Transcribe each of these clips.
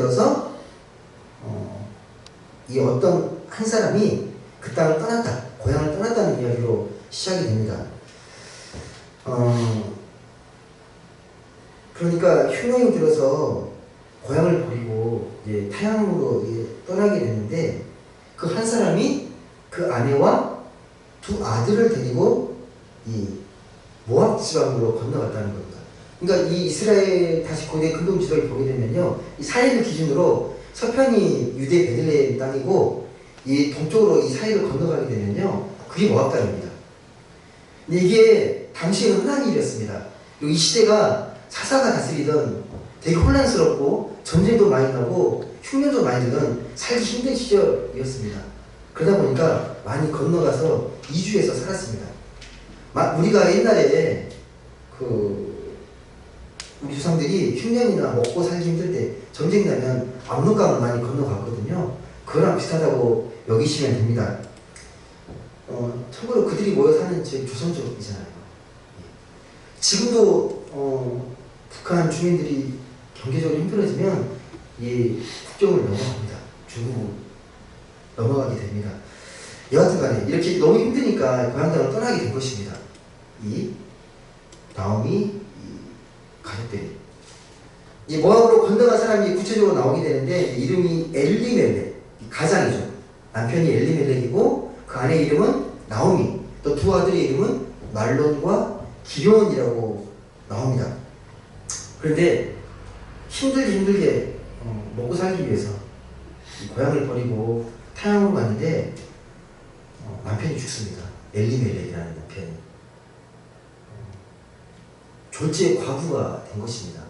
들어서 이 어떤 한 사람이 그 땅을 떠났다, 고향을 떠났다는 이야기로 시작이 됩니다. 그러니까 흉년이 들어서 고향을 버리고 이제 타향으로 떠나게 됐는데, 그 한 사람이 그 아내와 두 아들을 데리고 이 모압 지방으로 건너갔다는 겁니다. 그러니까 이 이스라엘 다시 고대 근동 지도를 보게 되면요, 이 사해를 기준으로 서편이 유대 베들레헴 땅이고 이 동쪽으로 이 사해를 건너가게 되면요, 그게 모압 땅입니다. 근데 이게 당시에는 흔한 일이었습니다. 이 시대가 사사가 다스리던 되게 혼란스럽고 전쟁도 많이 나고 흉년도 많이 드는 살기 힘든 시절이었습니다. 그러다 보니까 많이 건너가서 이주해서 살았습니다. 우리가 옛날에 우리 조상들이 흉년이나 먹고 살기 힘들 때 전쟁 나면 압록강을 많이 건너갔거든요. 그거랑 비슷하다고 여기시면 됩니다. 참고로 그들이 모여 사는 지역이 조선족이잖아요. 지금도 북한 주민들이 경제적으로 힘들어지면 이 국경을 넘어갑니다. 중국으로 넘어가게 됩니다. 여하튼 간에 이렇게 너무 힘드니까 고향 땅을 떠나게 된 것입니다. 이 나오미 가족들이. 이 모압으로 건너간 사람이 구체적으로 나오게 되는데, 이름이 엘리멜렉, 가장이죠. 남편이 엘리멜렉이고 그 아내 이름은 나오미, 또 두 아들의 이름은 말론과 기럝이라고 나옵니다. 그런데 힘들게 먹고 살기 위해서 고향을 버리고 타향으로 갔는데 남편이 죽습니다. 엘리멜렉이라는 남편이 졸지의 과부가 된 것입니다.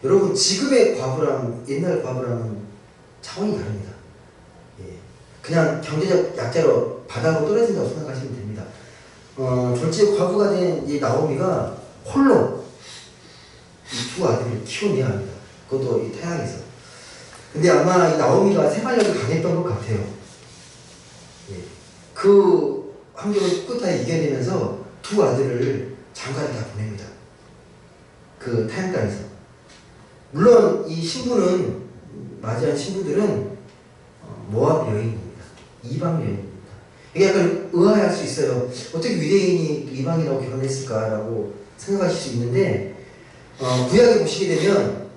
여러분, 지금의 과부랑 옛날 과부랑은 차원이 다릅니다. 그냥 경제적 약자로 바닥으로 떨어진다고 생각하시면 됩니다. 졸지의 과부가 된 이 나오미가 홀로 이 두 아들을 키워내야 합니다. 그것도 이 타향에서. 근데 아마 이 나오미가 생활력이 강했던 것 같아요. 그 환경을 꿋꿋하게 이겨내면서 두 아들을 장가를 다 보냅니다. 그 타향 땅에서. 물론 이 신부는, 맞이한 신부들은 모압 여인입니다. 이방 여인입니다. 이게 약간 의아할 수 있어요. 어떻게 유대인이 이방인하고 결혼했을까라고 생각하실 수 있는데, 구약에 보시게 되면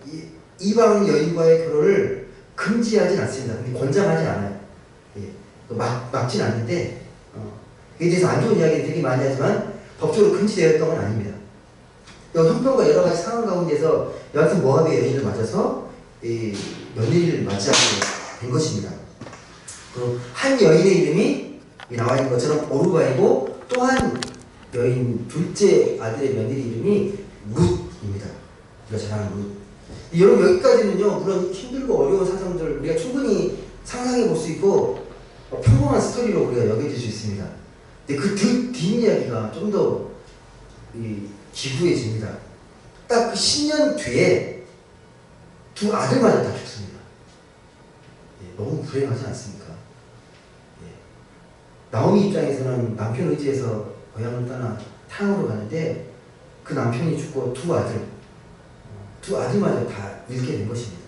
이방 여인과의 결혼을 금지하진 않습니다. 근데 권장하진 않아요. 막진 않는데, 이에 대해서 안 좋은 이야기를 되게 많이 하지만 법적으로 금지되었던 건 아닙니다. 형편과 여러 가지 상황 가운데서 여하튼 모압의 여인을 맞아서 며느리를 맞이하게 된 것입니다. 그리고 한 여인의 이름이 나와 있는 것처럼 오르바이고, 또 한 여인 둘째 아들의 며느리 이름이 룻입니다. 우리가 잘 아는 룻. 여러분, 여기까지는요, 물론 힘들고 어려운 사정들 우리가 충분히 상상해 볼 수 있고 평범한 스토리로 우리가 여겨질 수 있습니다. 근데 그 뒷이야기가 좀 더 기구해집니다. 딱 그 10년 뒤에 두 아들마저 다 죽습니다. 너무 불행하지 않습니까? 나오미 입장에서는 남편 의지에서 고향을 떠나 타향으로 가는데, 그 남편이 죽고 두 아들마저 다 잃게 된 것입니다.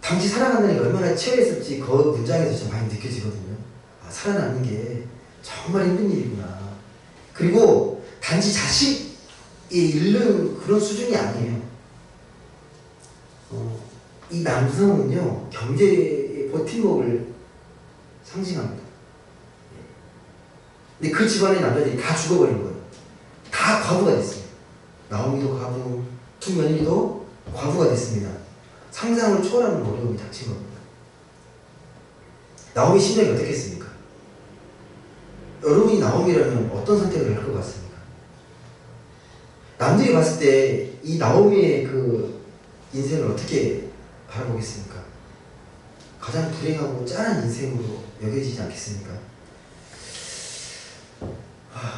당시 살아간다는 게 얼마나 치열했을지 그 문장에서 좀 많이 느껴지거든요. 살아남는 게 정말 힘든 일이구나. 그리고 단지 자식이 잃는 그런 수준이 아니에요. 이 남성은요, 경제의 버팀목을 상징합니다. 근데 그 집안의 남자들이 다 죽어버린 거예요. 다 과부가 됐어요. 나오미도 과부, 두 며느리도 과부가 됐습니다. 상상을 초월하는 어려움이 닥친 겁니다. 나오미 심정이 어떻겠습니까? 여러분이 나오미라면 어떤 선택을 할 것 같습니까? 남들이 봤을 때 이 나오미의 그 인생을 어떻게 바라보겠습니까? 가장 불행하고 짠한 인생으로 여겨지지 않겠습니까?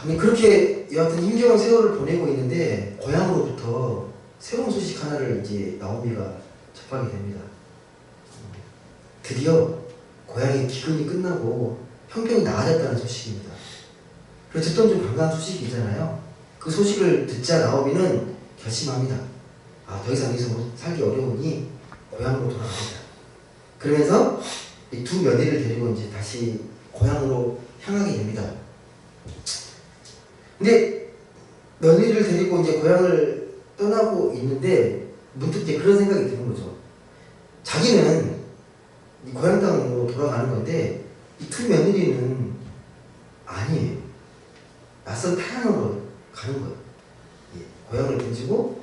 근데 그렇게 여하튼 힘겨운 세월을 보내고 있는데, 고향으로부터 새로운 소식 하나를 이제 나오미가 접하게 됩니다. 드디어 고향의 기근이 끝나고 형편이 나아졌다는 소식입니다. 그래서 듣던 좀 반가운 소식이잖아요. 그 소식을 듣자 나오미는 결심합니다. 더 이상 여기서 살기 어려우니 고향으로 돌아갑니다. 그러면서 이 두 며느리를 데리고 이제 다시 고향으로 향하게 됩니다. 근데 며느리를 데리고 이제 고향을 떠나고 있는데 문득 이제 그런 생각이 드는 거죠. 자기는 이 고향 땅으로 돌아가는 건데 이 두 며느리는 아니에요. 낯선 타향으로 가는 거예요. 고향을 던지고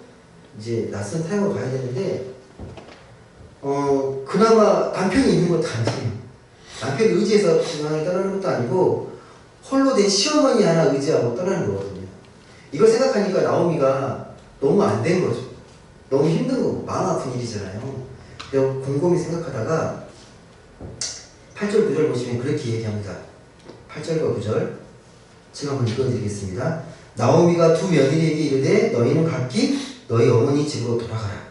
이제 낯선 타향으로 가야 되는데 그나마 남편이 있는 것도 아니에요. 남편이 의지해서 고향을 떠나는 것도 아니고 홀로 된 시어머니 하나 의지하고 떠나는 거거든요. 이걸 생각하니까 나오미가 너무 안 된 거죠. 너무 힘든 거고 마음 아픈 일이잖아요. 그래서 곰곰이 생각하다가 8절 9절 보시면 그렇게 얘기합니다. 8절과 9절 제가 한번 읽어드리겠습니다. 나오미가 두 며느리에게 이르되 너희는 각기 너희 어머니 집으로 돌아가라.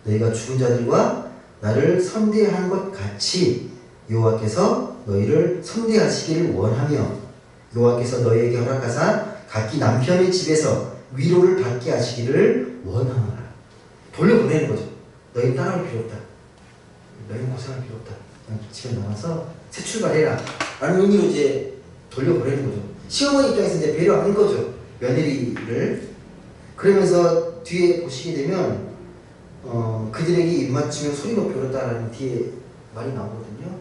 너희가 죽은 자들과 나를 선대한 것 같이 여호와께서 너희를 선대하시기를 원하며 여호와께서 너희에게 허락하사 각기 남편의 집에서 위로를 받게 하시기를 원하노라. 돌려보내는 거죠. 너희는 따라올 필요 없다. 너희는 고생할 필요 없다. 그냥 집에 나와서 새 출발해라. 라는 의미로 이제 돌려보내는 거죠. 시어머니 입장에서 이제 배려하는 거죠. 며느리를. 그러면서 뒤에 보시게 되면 그들에게 입맞추며 소리 높여 울었다라는 뒤에 말이 나오거든요.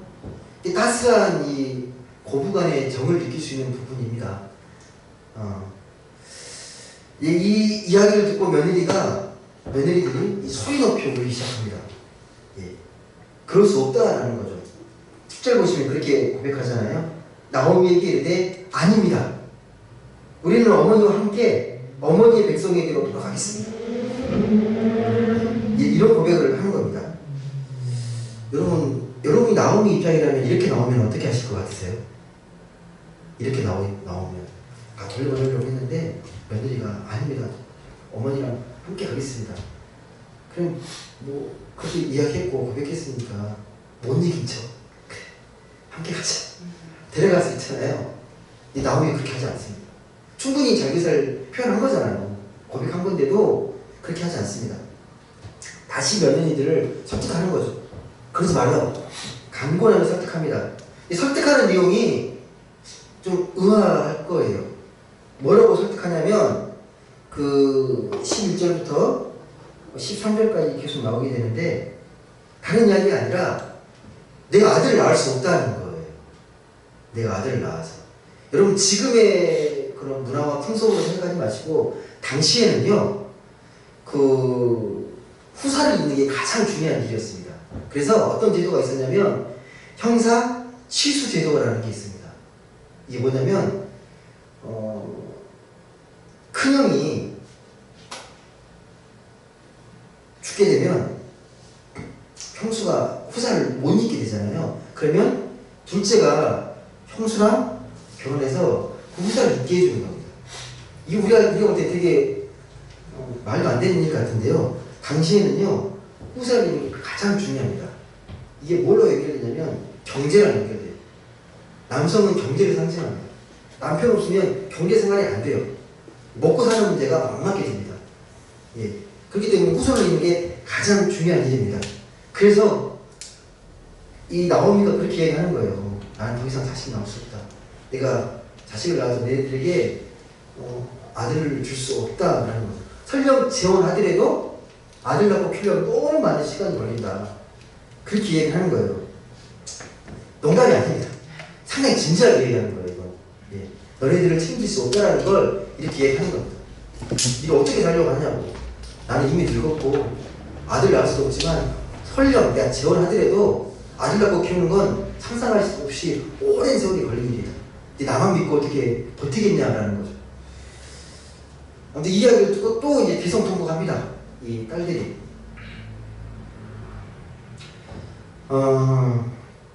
따스한 이 고부간의 정을 느낄 수 있는 부분입니다. 이 이야기를 듣고 며느리들이 이 소리 높여 울기 시작합니다. 그럴 수 없다라는 거죠. 10절 보시면 그렇게 고백하잖아요. 나오미에게 이르되 아닙니다. 우리는 어머니와 함께 어머니의 백성에게로 돌아가겠습니다. 이런 고백을 하는 겁니다. 여러분이 나오미 입장이라면 이렇게 나오면 어떻게 하실 것 같으세요? 이렇게 나오면 돌려보내려고 했는데 며느리가 아닙니다. 어머니랑 함께 가겠습니다. 그럼 뭐 그렇게 이야기했고 고백했으니까 못 이긴 척 그래, 함께 가자. 데려갈 수 있잖아요. 이 나오미 그렇게 하지 않습니다. 충분히 자기 의사를 표현한 거잖아요. 고백한 건데도 그렇게 하지 않습니다. 다시 며느리들을 설득하는 거죠. 그러지 말라고 강권하며 설득합니다. 이 설득하는 내용이 좀 의아할 거예요. 뭐라고 설득하냐면 그 11절부터 13절까지 계속 나오게 되는데 다른 이야기가 아니라 내가 아들을 낳을 수 없다는 거예요. 내가 아들을 낳아서. 여러분 지금의 그런 문화와 풍속으로 생각하지 마시고 당시에는요 그 후사를 잇는 게 가장 중요한 일이었습니다. 그래서 어떤 제도가 있었냐면 형사 취수 제도라는 게 있습니다. 이게 뭐냐면 큰형이 죽게 되면 형수가 후사를 못 잇게 되잖아요. 그러면 둘째가 형수랑 결혼해서 그 후사를 잇게 해주는 겁니다. 이게 우리가 볼 때 되게 말도 안 되는 일 같은데요. 당시에는요 후사를 잇는 게 가장 중요합니다. 이게 뭘로 연결되냐면 경제랑 연결돼요. 남성은 경제를 상징합니다. 남편 없으면 경제 생활이 안 돼요. 먹고 사는 문제가 막막해 집니다. 그렇기 때문에 후손을 잇는 게 가장 중요한 일입니다. 그래서 이 나오미가 그렇게 얘기하는 거예요. 나는 더 이상 자식 낳을 수 없다. 내가 자식을 낳아서 너희들에게 아들을 줄 수 없다라는 거죠. 설령 재혼하더라도 아들 낳고 키우려면 너무 많은 시간이 걸린다. 그렇게 얘기하는 거예요. 농담이 아닙니다. 상당히 진지하게 얘기하는 거예요. 이건. 너희들을 책임질 수 없다라는 걸 이렇게 얘기하는 겁니다. 네가 어떻게 살려고 하냐고. 나는 이미 늙었고 아들 낳을 수도 없지만 설령 내가 재혼하더라도 아들 낳고 키우는 건 상상할 수 없이 오랜 세월이 걸리는 일이다. 나만 믿고 어떻게 버티겠냐라는 거죠. 아무튼 이 이야기를 듣고 또 이제 대성통곡합니다. 이 딸들이.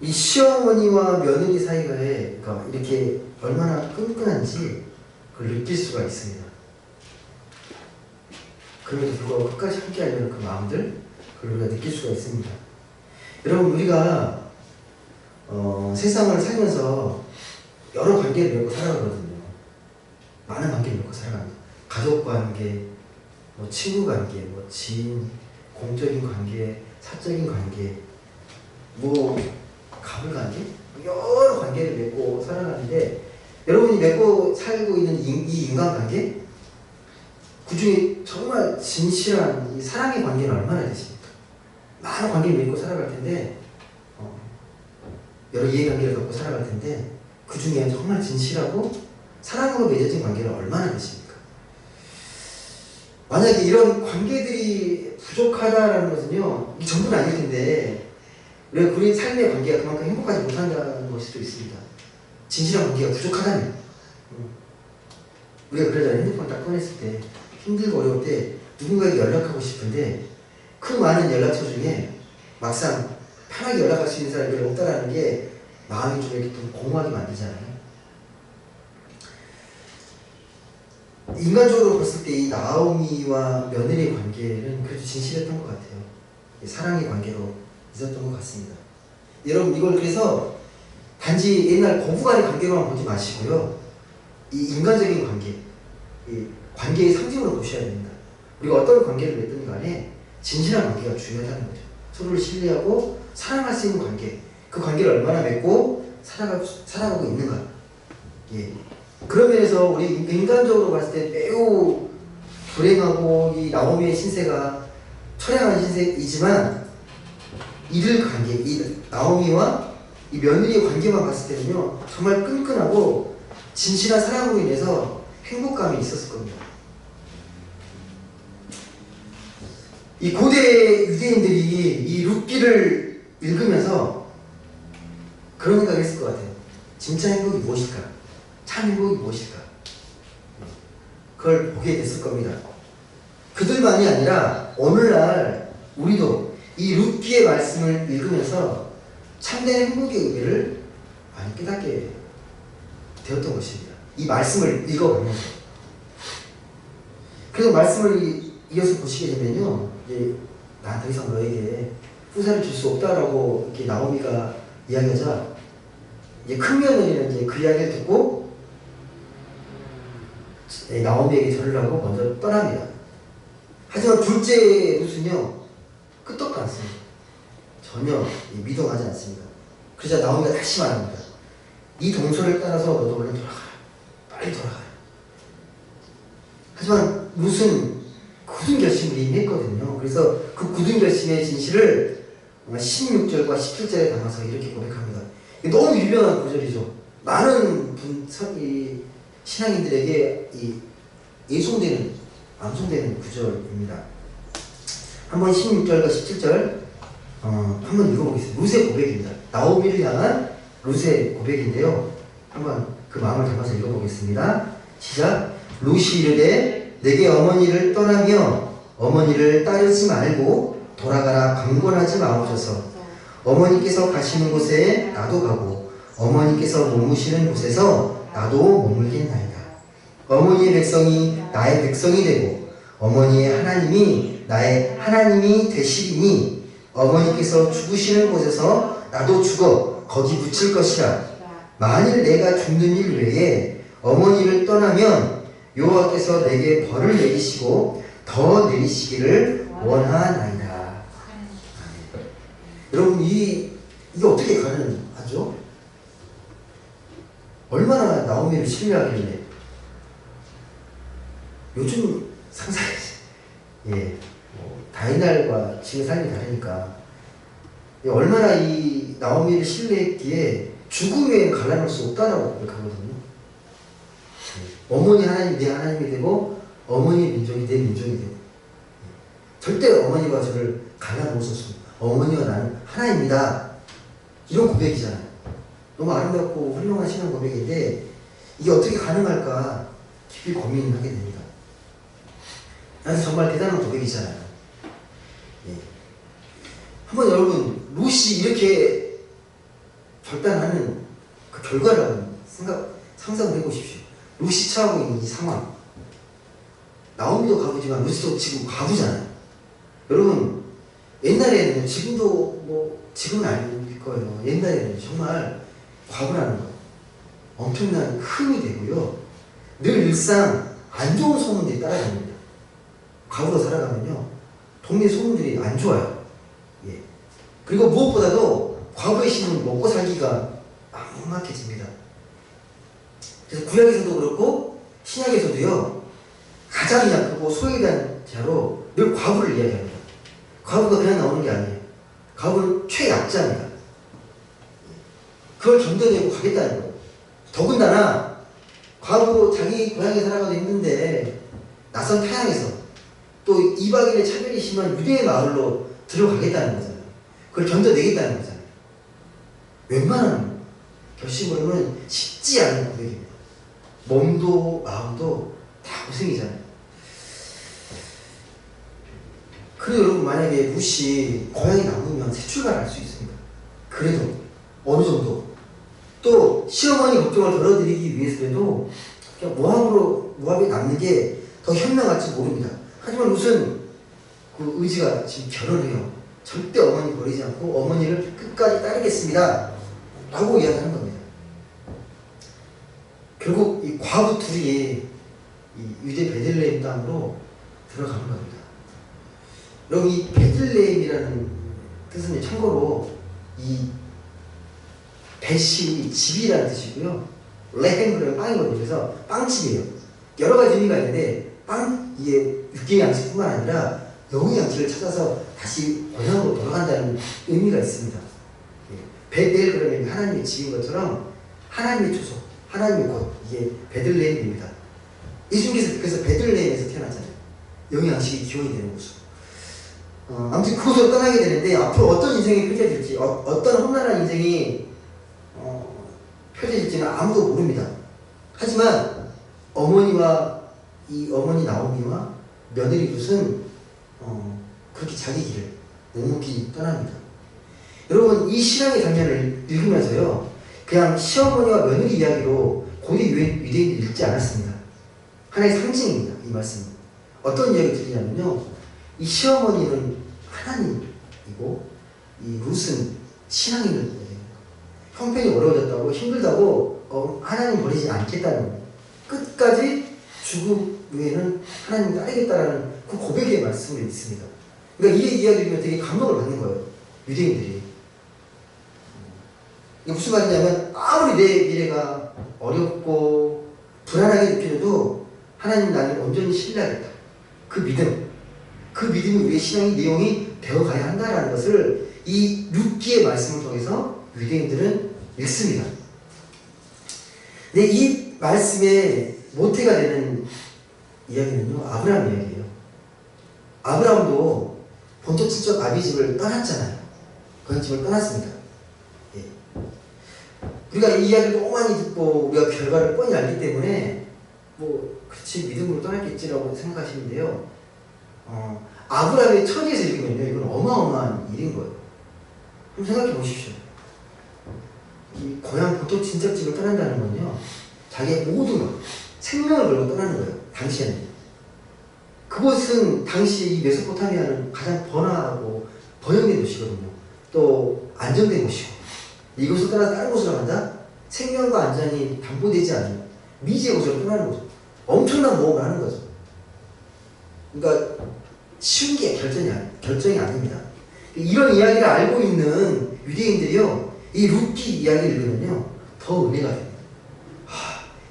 이 시어머니와 며느리 사이가 그러니까 이렇게 얼마나 끈끈한지 그걸 느낄 수가 있습니다. 그럼에도 불구하고 끝까지 함께 하려는 그 마음들 그걸 우리가 느낄 수가 있습니다. 여러분 우리가 세상을 살면서 여러 관계를 맺고 살아가거든요. 많은 관계를 맺고 살아갑니다. 가족 관계, 뭐 친구 관계, 뭐 지인, 공적인 관계, 사적인 관계, 뭐 가불 관계, 여러 관계를 맺고 살아가는데 여러분이 맺고 살고 있는 이 인간관계 그 중에 정말 진실한 이 사랑의 관계는 얼마나 되십니까? 많은 관계를 맺고 살아갈 텐데 여러 이해관계를 갖고 살아갈 텐데 그 중에 정말 진실하고 사랑으로 맺어진 관계는 얼마나 되십니까? 만약에 이런 관계들이 부족하다라는 것은요, 이 전부는 아닐 텐데 우리 삶의 관계가 그만큼 행복하지 못한다는 것일 수도 있습니다. 진실한 관계가 부족하다면 우리가 그러잖아요. 핸드폰 딱 꺼냈을 때 힘들고 어려울 때 누군가에게 연락하고 싶은데 그 많은 연락처 중에 막상 편하게 연락할 수 있는 사람이 별로 없다라는 게 마음이 좀 이렇게 좀 공허하게 만들잖아요. 인간적으로 봤을 때 이 나오미와 며느리의 관계는 그래도 진실했던 것 같아요. 사랑의 관계로 있었던 것 같습니다. 여러분 이걸 그래서 단지 옛날 고부간의 관계로만 보지 마시고요. 이 인간적인 관계, 이 관계의 상징으로 보셔야 됩니다. 우리가 어떤 관계를 맺든 간에 진실한 관계가 중요하다는 거죠. 서로를 신뢰하고 사랑할 수 있는 관계, 그 관계를 얼마나 맺고 살아가고 있는가. 예. 그런 면에서 우리 인간적으로 봤을 때 매우 불행하고 이 나오미의 신세가 처량한 신세이지만 이들 관계, 이 나오미와 이 며느리의 관계만 봤을 때는요 정말 끈끈하고 진실한 사랑으로 인해서 행복감이 있었을 겁니다. 이 고대 유대인들이 이 룻기를 읽으면서 그런 생각을 했을 것 같아요. 진짜 행복이 무엇일까? 참 행복이 무엇일까? 그걸 보게 됐을 겁니다. 그들만이 아니라 오늘날 우리도 이 룻기의 말씀을 읽으면서 참된 행복의 의미를 많이 깨닫게 되었던 것입니다. 이 말씀을 읽어가면서. 그래서 말씀을 이어서 보시게 되면요, 이제 난 더 이상 너에게 후사를 줄 수 없다라고 이렇게 나오미가 이야기하자, 이제 큰 며느리는 이제 그 이야기를 듣고 나오미에게 절을 하고 먼저 떠납니다. 하지만 둘째 룻은요 끄떡도 않습니다. 전혀 미동하지 않습니다. 그러자 나오미가 다시 말합니다. 이 동서를 따라서 너도 얼른 돌아가라. 빨리 돌아가라. 하지만 룻은 굳은 결심을 이미 했거든요. 그래서 그 굳은 결심의 진실을 16절과 17절에 담아서 이렇게 고백합니다. 너무 유명한 구절이죠. 많은 신앙인들에게 예송되는, 암송되는 구절입니다. 한번 16절과 17절 한번 읽어보겠습니다. 룻의 고백입니다. 나오미를 향한 룻의 고백인데요. 한번 그 마음을 담아서 읽어보겠습니다. 시작. 룻이 이르되 내게 어머니를 떠나며 어머니를 따르지 말고 돌아가라 강권하지 마옵소서. 어머니께서 가시는 곳에 나도 가고 어머니께서 머무시는 곳에서 나도 머물겠나이다. 어머니의 백성이 나의 백성이 되고 어머니의 하나님이 나의 하나님이 되시리니 어머니께서 죽으시는 곳에서 나도 죽어 거기 묻힐 것이라. 만일 내가 죽는 일 외에 어머니를 떠나면 여호와께서 내게 벌을 내리시고 더 내리시기를 원하나이다. 여러분 이게 어떻게 가능하죠? 얼마나 나오미를 신뢰하길래. 요즘 상상이 다이날과 지금 삶이 다르니까 얼마나 이 나오미를 신뢰했기에 죽음 외에는 갈라놓을 수 없다라고 고백하거든요. 어머니 하나님이 내 하나님이 되고 어머니의 민족이 내 민족이 되고 절대 어머니와 저를 갈라놓을 수 없습니다. 어머니와 나는 하나입니다. 이런 고백이잖아요. 너무 아름답고 훌륭한 신앙 고백인데 이게 어떻게 가능할까 깊이 고민을 하게 됩니다. 그래서 정말 대단한 고백이잖아요. 한번 여러분 룻이 이렇게 결단하는 그 결과를 한번 상상을 해보십시오. 룻이 처하고 있는 이 상황. 나오미도 과부지만 룻도 지금 과부잖아요. 여러분 옛날에는 지금도 지금은 아닐 거예요. 옛날에는 정말 과부라는 거 엄청난 흠이 되고요. 늘 일상 안 좋은 소문들이 따라다닙니다. 과부로 살아가면요 동네 소문들이 안 좋아요. 예. 그리고 무엇보다도 과부의 신은 먹고 살기가 막막해집니다. 그래서 구약에서도 그렇고 신약에서도요, 가장 약하고 소외된 자로 늘 과부를 이야기합니다. 과부가 그냥 나오는 게 아니에요. 과부는 최약자입니다. 그걸 견뎌내고 가겠다는 거예요. 더군다나 과부로 자기 고향에 살아가도 힘든데 낯선 타향에서 또 이방인의 차별이 심한 유대의 마을로 들어가겠다는 거잖아요. 그걸 견뎌내겠다는 거잖아요. 웬만한 결심으로는 쉽지 않은 고백입니다. 몸도 마음도 다 고생이잖아요. 그래도 여러분, 만약에 룻이 고향에 남으면 새 출발할 수 있습니다. 그래도 어느 정도. 또 시어머니 걱정을 덜어드리기 위해서라도 그냥 모압에 남는 게 더 현명할지 모릅니다. 하지만 룻은 그 의지가 지금 결혼해요. 절대 어머니 버리지 않고 어머니를 끝까지 따르겠습니다 라고 이야기하는 겁니다. 결국 이 과부 둘이 이 유대 베들레헴 땅으로 들어가는 겁니다. 여러분, 이 베들레헴이라는 뜻은 참고로 이 벳이 집이라는 뜻이고요. 레헴 그러면 빵이거든요. 그래서 빵집이에요. 여러 가지 의미가 있는데 이게 육계의 양식뿐만 아니라 영의 양식을 찾아서 다시 고향으로 돌아간다는 의미가 있습니다. 베델 그러면 하나님의 집인 것처럼 하나님의 초소, 하나님의 곳, 이게 베들레헴입니다. 예수님께서 그래서 베들레헴에서 태어났잖아요. 영의 양식이 기원이 되는 곳으로. 아무튼 그곳으로 떠나게 되는데 앞으로 어떤 인생이 펼쳐질지, 어떤 험난한 인생이 펼쳐질지는 아무도 모릅니다. 하지만 어머니 나오미와 며느리 룻은 그렇게 자기 길을 묵묵히 떠납니다. 여러분, 이 신앙의 장면을 읽으면서요, 그냥 시어머니와 며느리 이야기로 고대 유대인들이 읽지 않았습니다. 하나의 상징입니다. 이 말씀은 어떤 이야기 드리냐면요, 이 시어머니는 하나님이고 이 룻은 신앙인을 보여요. 형편이 어려워졌다고, 힘들다고 하나님 버리지 않겠다는 거예요. 끝까지 죽음 외에는 하나님 따르겠다라는 그 고백의 말씀을 있습니다. 그러니까 이 이야기 들으면 되게 감동을 받는 거예요. 유대인들이. 이게 무슨 말이냐면, 아무리 내 미래가 어렵고 불안하게 느껴져도 하나님 나를 온전히 신뢰하겠다. 그 믿음을 위해 신앙의 내용이 되어가야 한다라는 것을 이 룻기의 말씀을 통해서 유대인들은 읽습니다. 근데 이 말씀의 모태가 되는 이야기는요, 아브라함 이야기예요. 아브라함도 본토 친척 아비 집을 떠났잖아요. 그 집을 떠났습니다. 예. 우리가 이 이야기를 너무 많이 듣고 우리가 결과를 뻔히 알기 때문에 그렇지, 믿음으로 떠났겠지라고 생각하시는데요. 아브라함의 처지에서 읽으면요, 이건 어마어마한 일인 거예요. 좀 생각해 보십시오. 이 고향 본토 친척집을 떠난다는 건요, 자기의 모든 것, 생명을 걸고 떠나는 거예요. 당시에는. 그곳은 당시 이 메소포타미아는 가장 번화하고 번영된 도시거든요. 또 안정된 곳이고, 이곳을 떠나서 다른 곳으로 간다? 생명과 안전이 담보되지 않는 미지의 곳으로 떠나는 거죠. 엄청난 모험을 하는 거죠. 그러니까 쉬운 게 결정이 아닙니다. 이런 이야기를 알고 있는 유대인들이요, 이 룻기 이야기를 읽으면요, 더 은혜가 됩니다.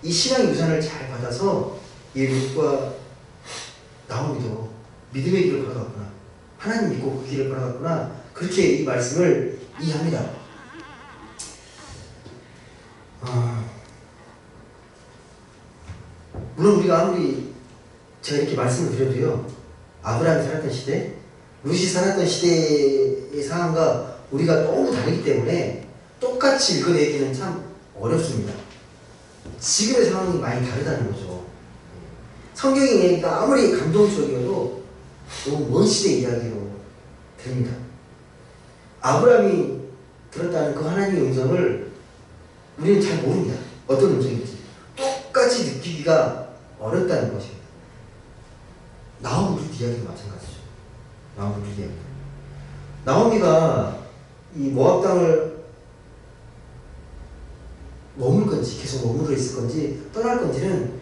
이 신앙의 유산을 잘 받아서 이 룻과 나오미도 믿음의 길을 걸어갔구나, 하나님 믿고 그 길을 걸어갔구나, 그렇게 이 말씀을 이해합니다. 물론 우리가 아무리 제가 이렇게 말씀을 드려도요, 아브라함이 살았던 시대, 룻이 살았던 시대의 상황과 우리가 너무 다르기 때문에 똑같이 읽어내기는 참 어렵습니다. 지금의 상황이 많이 다르다는 거죠. 성경의 이야기가 아무리 감동적이어도 너무 먼 시대의 이야기로 들립니다. 아브라함이 들었다는 그 하나님의 음성을 우리는 잘 모릅니다. 어떤 음성인지. 똑같이 느끼기가 어렵다는 것입니다. 나오미 룻 이야기도 마찬가지죠. 나오미 룻 이야기. 나오미가 이 모압 땅을 머물 건지, 계속 머무르 있을 건지, 떠날 건지는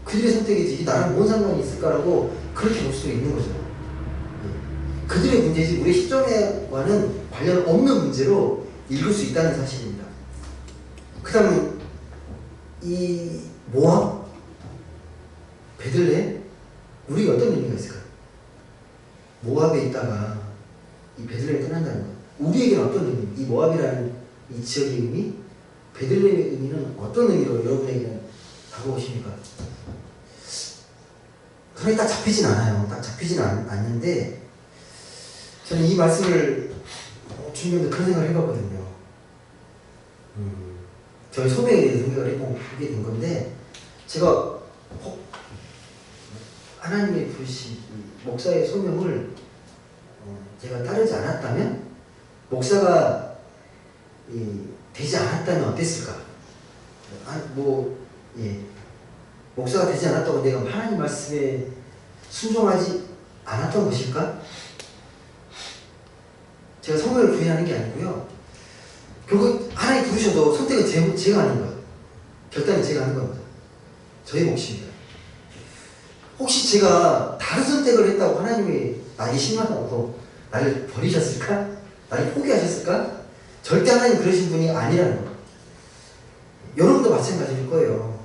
그들의 선택이지, 나랑 뭔 상관이 있을까라고 그렇게 볼 수도 있는 거죠. 그들의 문제지 우리 시점과는 관련 없는 문제로 읽을 수 있다는 사실입니다. 그 다음 이 모압, 베들레헴, 우리가 어떤 의미가 있을까요? 모압에 있다가 이 베들레헴을 떠난다는 것, 우리에게는 어떤 의미? 이 모압이라는 이 지역의 의미, 베들레헴의 의미는 어떤 의미로 여러분에게는 다가오십니까? 그러니 딱 잡히진 않아요. 딱 잡히진 않는데 저는 이 말씀을 준비하면서 그런 생각을 해봤거든요. 저희 소명에 대해서 생각을 해보게 된 건데, 제가 하나님의 부르신 목사의 소명을 제가 따르지 않았다면, 목사가 되지 않았다면 어땠을까? 목사가 되지 않았다고 내가 하나님 말씀에 순종하지 않았던 것일까? 제가 성령을 부인하는 게 아니고요. 결국 하나님 부르셔도 선택은 제가 하는 거예요. 결단은 제가 하는 겁니다. 저의 몫입니다. 혹시 제가 다른 선택을 했다고 하나님이 나에게 실망하고 나를 버리셨을까? 나를 포기하셨을까? 절대 하나님 그러신 분이 아니라는 거예요. 여러분도 마찬가지일 거예요.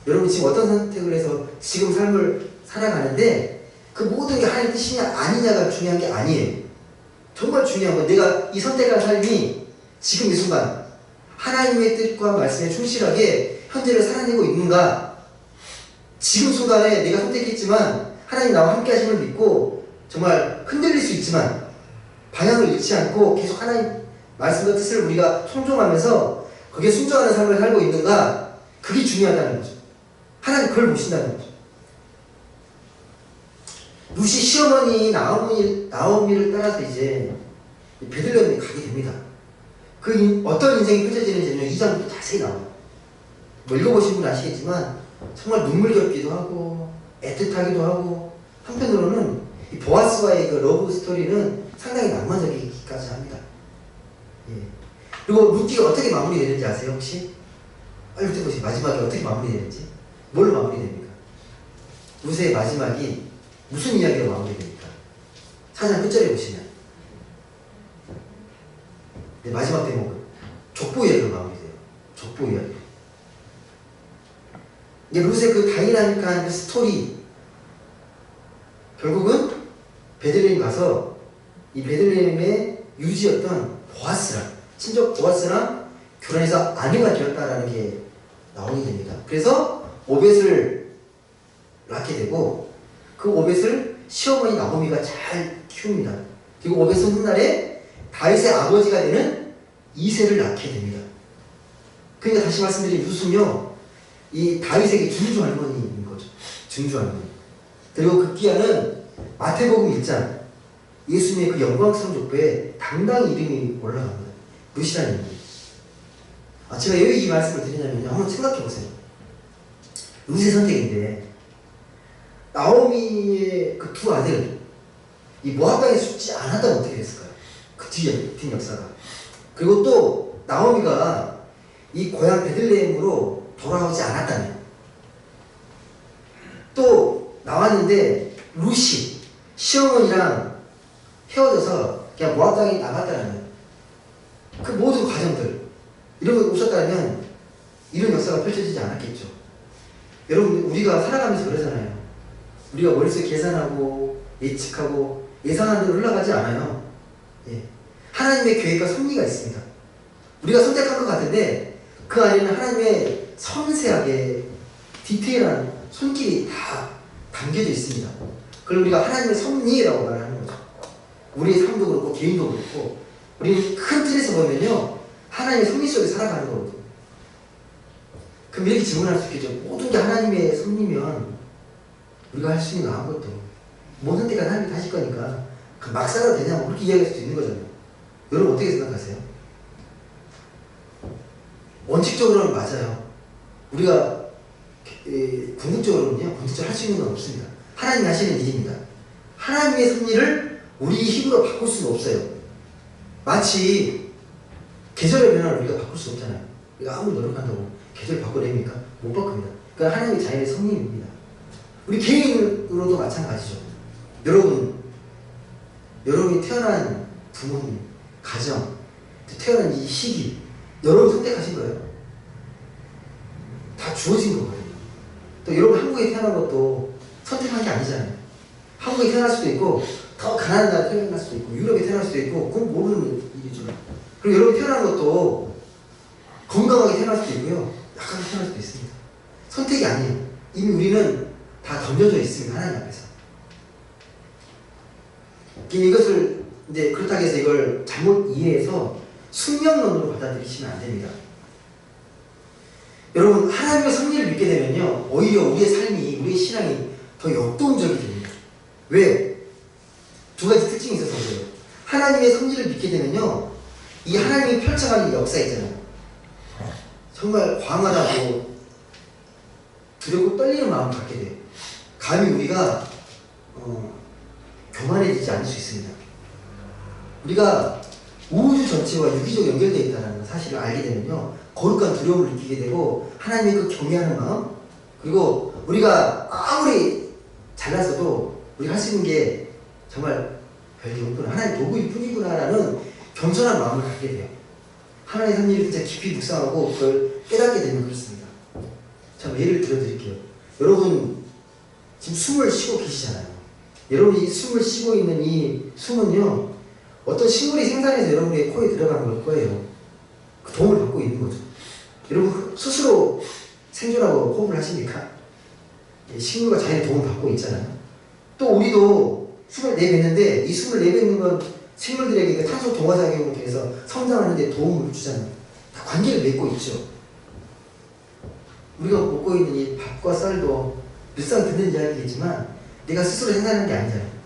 여러분 지금 어떤 선택을 해서 지금 삶을 살아가는데 그 모든 게 하나님 뜻이냐 아니냐가 중요한 게 아니에요. 정말 중요한 건 내가 이 선택한 삶이 지금 이 순간 하나님의 뜻과 말씀에 충실하게 현재를 살아내고 있는가? 지금 순간에 내가 선택했지만 하나님 나와 함께 하심을 믿고 정말 흔들릴 수 있지만 방향을 잃지 않고 계속 하나님 말씀과 뜻을 우리가 순종하면서 거기에 순종하는 삶을 살고 있는가? 그게 중요하다는 거죠. 하나님 그걸 보신다는 거죠. 루시 시어머니 나오미를 따라서 이제 베들레헴에 가게 됩니다. 그 어떤 인생이 펼쳐지는지는 2장부터 자세히 나와요. 뭐 읽어보신 분 아시겠지만 정말 눈물겹기도 하고 애틋하기도 하고 한편으로는 이 보아스와의 그 러브 스토리는 상당히 낭만적이기까지 합니다. 예. 그리고 루티가 어떻게 마무리되는지 아세요 혹시? 빨리 보세요. 마지막에 어떻게 마무리되는지. 뭘로 마무리됩니까? 루스의 마지막이 무슨 이야기로 마무리됩니까? 4장 끝절에 보시면 네, 마지막 대목은 족보 이야기로 마무리돼요. 족보 이야기. 이게 루스의 그 다이나믹한 그 스토리, 결국은 베들레헴 가서 이 베들레헴의 유지였던 보아스랑, 친족 보아스랑 결혼해서 아내가 되었다라는 게 나오게 됩니다. 그래서 오벳을 낳게 되고 그 오벳을 시어머니 나오미가 잘 키웁니다. 그리고 오벳은 훗날에 다윗의 아버지가 되는 이새를 낳게 됩니다. 그러니까 다시 말씀드린 루스는요, 이 다윗에게 증조 할머니인 거죠. 증조 할머니. 그리고 급기야는 마태복음 1장 예수님의 그 영광스러운 족보에 당당히 이름이 올라갑니다. 루시라는 이름이. 제가 왜 이 말씀을 드리냐면요, 한번 생각해 보세요. 루스의 선택인데 나오미의 그 두 아들, 이 모압 땅에 죽지 않았다면 어떻게 됐을까요? 그 뒤에 역사가. 그리고 또 나오미가 이 고향 베들레헴으로 돌아오지 않았다면, 또 나왔는데 루시 시어머니랑 헤어져서 그냥 모압 땅에 나갔다면, 그 모든 과정들 이런 거 없었다면 이런 역사가 펼쳐지지 않았겠죠. 여러분, 우리가 살아가면서 그러잖아요. 우리가 머릿속에 계산하고 예측하고 예상하는 대로 흘러가지 않아요. 예. 하나님의 계획과 섭리가 있습니다. 우리가 선택한 것 같은데 그 안에는 하나님의 섬세하게 디테일한 손길이 다 담겨져 있습니다. 그걸 우리가 하나님의 섭리라고 말하는 거죠. 우리의 삶도 그렇고 개인도 그렇고 우리는 큰 틀에서 보면요, 하나님의 섭리 속에 살아가는 거거든요. 그럼 이렇게 질문할 수 있겠죠. 모든 게 하나님의 섭리면 우리가 할 수 있는 거 아무것도, 모든 때가 하나님이 하실 거니까 막 살아도 되냐고 그렇게 이야기할 수도 있는 거잖아요. 여러분 어떻게 생각하세요? 원칙적으로는 맞아요. 우리가 궁극적으로는요, 궁극적으로 할 수 있는 건 없습니다. 하나님이 하시는 일입니다. 하나님의 섭리를 우리 힘으로 바꿀 수는 없어요. 마치 계절의 변화를 우리가 바꿀 수 없잖아요. 우리가 아무리 노력한다고 계절 바꿔냅니까? 못 바꿉니다. 그러니까 하나님의 자연의 섭리입니다. 우리 개인으로도 마찬가지죠. 여러분 여러분이 태어난 부모님, 가정, 태어난 이 시기, 여러분이 선택하신 거예요. 다 주어진 거예요. 또 여러분 한국에 태어난 것도 선택한 게 아니잖아요. 한국에 태어날 수도 있고, 더 가난한 나라에 태어날 수도 있고, 유럽에 태어날 수도 있고, 그건 모르는 일이죠. 그리고 여러분 태어난 것도 건강하게 태어날 수도 있고요, 약하게 태어날 수도 있습니다. 선택이 아니에요. 이미 우리는 다 던져져 있습니다. 하나님 앞에서. 이것을 이제 그렇다고 해서 이걸 잘못 이해해서 숙명론으로 받아들이시면 안 됩니다. 여러분, 하나님의 섭리를 믿게 되면요, 오히려 우리의 삶이, 우리의 신앙이 더 역동적이 됩니다. 왜요? 두 가지 특징이 있어서 그래요. 하나님의 섭리를 믿게 되면요, 이 하나님이 펼쳐가는 역사 있잖아요. 정말 광활하고 두렵고 떨리는 마음을 갖게 돼요. 감히 우리가 교만해지지 않을 수 있습니다. 우리가 우주 전체와 유기적으로 연결되어 있다는 사실을 알게 되면요, 거룩한 두려움을 느끼게 되고, 하나님의 그 경외하는 마음, 그리고 우리가 아무리 잘났어도 우리가 할 수 있는 게 정말 별게 없구나, 하나님 도구일 뿐이구나라는 겸손한 마음을 갖게 돼요. 하나님의 섭리를 진짜 깊이 묵상하고 그걸 깨닫게 되면 그렇습니다. 자, 예를 들어드릴게요. 여러분 지금 숨을 쉬고 계시잖아요. 여러분이 이 숨을 쉬고 있는 이 숨은요, 어떤 식물이 생산해서 여러분의 코에 들어가는 걸 거예요. 그 도움을 받고 있는 거죠. 여러분 스스로 생존하고 호흡을 하십니까? 식물과 자연의 도움을 받고 있잖아요. 또 우리도 숨을 내뱉는데, 이 숨을 내뱉는 건 식물들에게 탄소 동화작용을 통해서 성장하는 데 도움을 주잖아요. 다 관계를 맺고 있죠. 우리가 먹고 있는 이 밥과 쌀도 늘상 듣는 이야기겠지만 내가 스스로 생산하는 게 아니잖아요.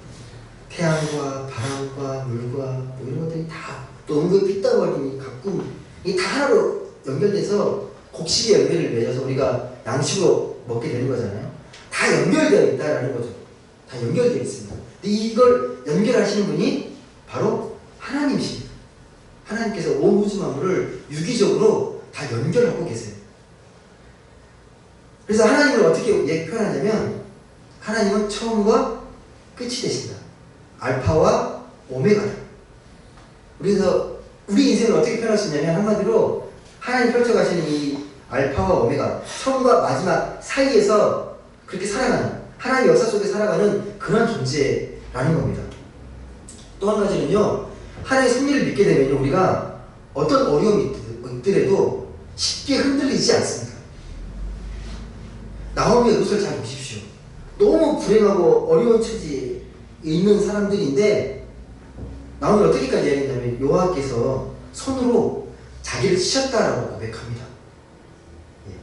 태양과 바람과 물과 뭐 이런 것들이 다, 또 은근 피땀거리니 가끔 이 다 하나로 연결돼서 곡식의 열매를 맺어서 우리가 양식으로 먹게 되는 거잖아요. 다 연결되어 있다라는 거죠. 다 연결되어 있습니다. 근데 이걸 연결하시는 분이 바로 하나님이십니다. 하나님께서 온 우주 만물을 유기적으로 다 연결하고 계세요. 그래서 하나님을 어떻게 표현하냐면, 하나님은 처음과 끝이 되신다. 알파와 오메가다. 그래서 우리 인생을 어떻게 표현할 수 있냐면, 한마디로 하나님 펼쳐가시는 이 알파와 오메가, 처음과 마지막 사이에서 그렇게 살아가는, 하나님의 역사 속에 살아가는 그런 존재라는 겁니다. 또 한 가지는요, 하나님의 섭리를 믿게 되면 우리가 어떤 어려움이 있더라도 쉽게 흔들리지 않습니다. 나오미의 룻을 잘 보십시오. 너무 불행하고 어려운 처지에 있는 사람들인데, 나오미를 어떻게까지 얘기했냐면, 여호와께서 손으로 자기를 치셨다라고 고백합니다. 예.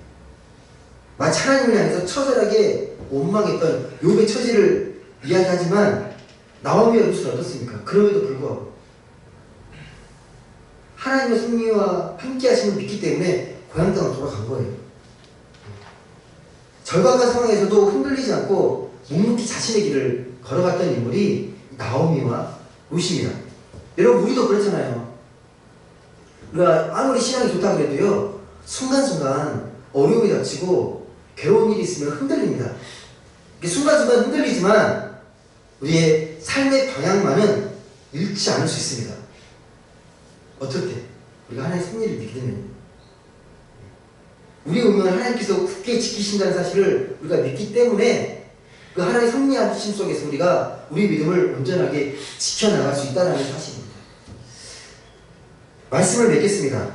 마치 하나님을 향해서 처절하게 원망했던 욥의 처지를 이야기하지만, 나오미의 룻은 어떻습니까? 그럼에도 불구하고 하나님의 섭리와 함께 하심을 믿기 때문에 고향 땅으로 돌아간 거예요. 절박한 상황에서도 흔들리지 않고 묵묵히 자신의 길을 걸어갔던 인물이 나오미와 룻입니다. 여러분, 우리도 그렇잖아요. 우리가 아무리 신앙이 좋다 그래도요, 순간순간 어려움이 닥치고 괴로운 일이 있으면 흔들립니다. 순간순간 흔들리지만 우리의 삶의 방향만은 잃지 않을 수 있습니다. 어떨 때? 우리가 하나님의 섭리를 믿게 되면, 우리의 운명을 하나님께서 굳게 지키신다는 사실을 우리가 믿기 때문에 그 하나님의 섭리하심 속에서 우리가 우리 믿음을 온전하게 지켜나갈 수 있다는 사실입니다. 말씀을 맺겠습니다.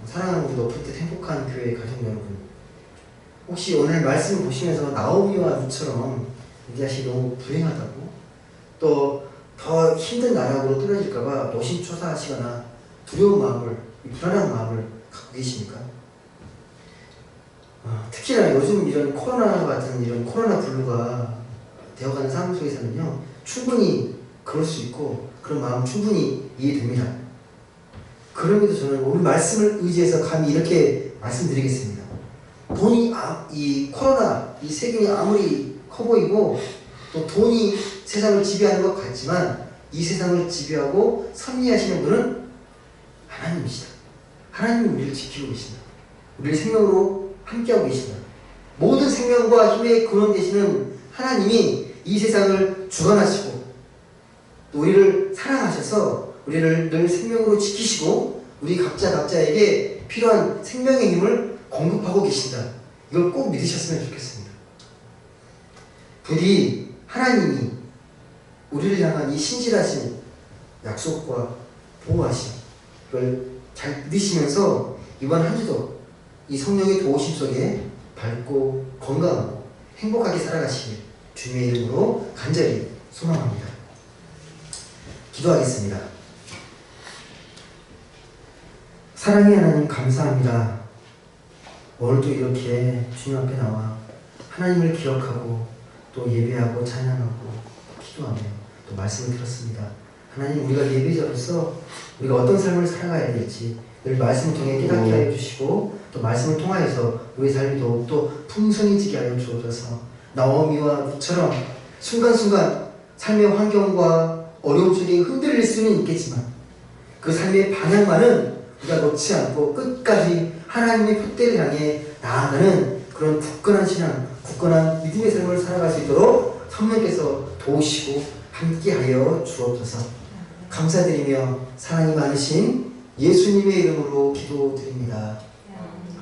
사랑하는 우리 높을 때 행복한 교회 가족 여러분, 혹시 오늘 말씀을 보시면서 나오미와 룻처럼 이자시 너무 불행하다고, 또 더 힘든 나락으로 떨어질까봐 노심초사하시거나 두려운 마음을, 불안한 마음을 갖고 계십니까? 특히나 요즘 이런 코로나 같은 이런 코로나 블루가 되어가는 상황 속에서는요, 충분히 그럴 수 있고 그런 마음 충분히 이해됩니다. 그럼에도 저는 오늘 말씀을 의지해서 감히 이렇게 말씀드리겠습니다. 돈이, 이 코로나, 이 세균이 아무리 커 보이고 또 돈이 세상을 지배하는 것 같지만, 이 세상을 지배하고 섭리하시는 분은 하나님이시다. 하나님이 우리를 지키고 계신다. 우리를 생명으로 함께하고 계신다. 모든 생명과 힘의 근원 되시는 하나님이 이 세상을 주관하시고 또 우리를 사랑하셔서 우리를 늘 생명으로 지키시고 우리 각자에게 필요한 생명의 힘을 공급하고 계신다. 이걸 꼭 믿으셨으면 좋겠습니다. 부디 하나님이 우리를 향한 이 신실하신 약속과 보호하심 이걸 잘 믿으시면서 이번 한 주도 이 성령의 도우심 속에 밝고 건강하고 행복하게 살아가시길 주님의 이름으로 간절히 소망합니다. 기도하겠습니다. 사랑의 하나님 감사합니다. 오늘도 이렇게 주님 앞에 나와 하나님을 기억하고 또 예배하고 찬양하고 기도하며 또 말씀을 들었습니다. 하나님, 우리가 예배자로서 우리가 어떤 삶을 살아가야 될지 늘 말씀을 통해 깨닫게 하여 주시고 또 말씀을 통하여서 우리 삶이 더욱더 풍성해지게 하여 주옵소서. 나오미와 룻처럼 순간순간 삶의 환경과 어려움 속에 흔들릴 수는 있겠지만 그 삶의 방향만은 우리가 놓지 않고 끝까지 하나님의 표대를 향해 나아가는 그런 굳건한 신앙, 굳건한 믿음의 삶을 살아갈 수 있도록 성령께서 도우시고 함께하여 주옵소서. 감사드리며 사랑이 많으신 예수님의 이름으로 기도드립니다.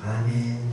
아멘.